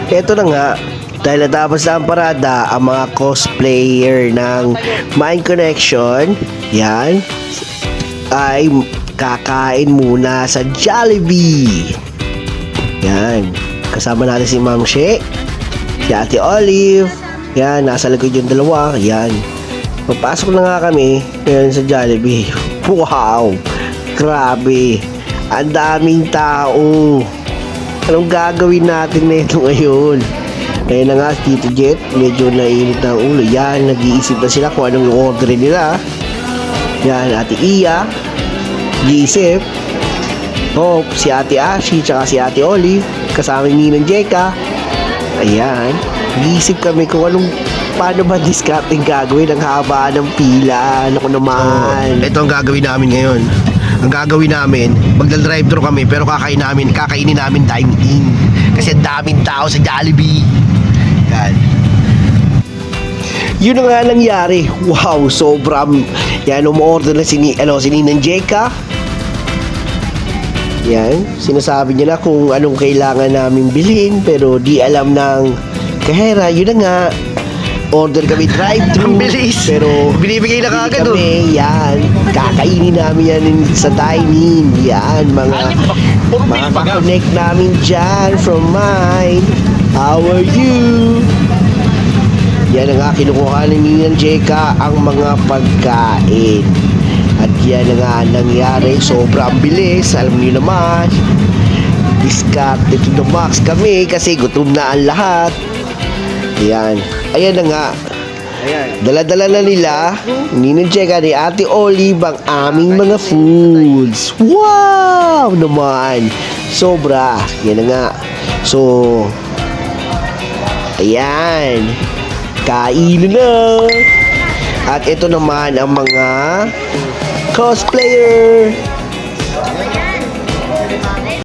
Eto na nga, dahil natapos na ang parada, ang mga cosplayer ng Mind Connection, yan, ay kakain muna sa Jollibee. Yan, kasama natin si Ma'am She, si Ate Olive, yan, nasa likod yung dalawa, yan. Papasok na nga kami ngayon sa Jollibee. Wow, grabe, ang daming tao. Anong gagawin natin na ito ngayon? Kaya na nga, Tito Jet, medyo nainit na ang ulo. Yan, nag-iisip na sila kung anong order nila. Yan, Ate Iya, Gisip, Hope, si Ate Ashi, tsaka si Ate Olive, kasama ni Ninang Jeka. Ayan, nag-iisip kami kung paano ba discarding gagawin ang haba ng pila. Ano ko naman. Ito ang gagawin namin ngayon. Ang gagawin namin, magdal-drive-thru kami pero kakainin namin dine-in. Kasi ang daming tao sa Jollibee. Yan. Yun na nga nangyari. Wow, sobrang. Yan, umorder na si Ninang Jeka. Yan, sinasabi niya na kung anong kailangan namin bilhin pero di alam ng kahera. Yun na nga. Order kami drive-thru. Bilis. Pero binibigay na kagad kami, yan. Kakainin namin yan sa dine-in. Yan, mga connect namin dyan from mine. How are you? Yan ang nga, kinukuha ni Ninang Jeka ang mga pagkain. At yan ang nga nangyari. Sobrang bilis. Alam niyo naman. Discarded to the max kami kasi gutom na ang lahat. Ayan. Ayan na nga. Dala-dala na nila Ninang Jeka ni Ate Olive ang aming mga foods. Wow! Naman. Sobra. Yan na nga. So, ayan. Kain na. At ito naman ang mga cosplayer.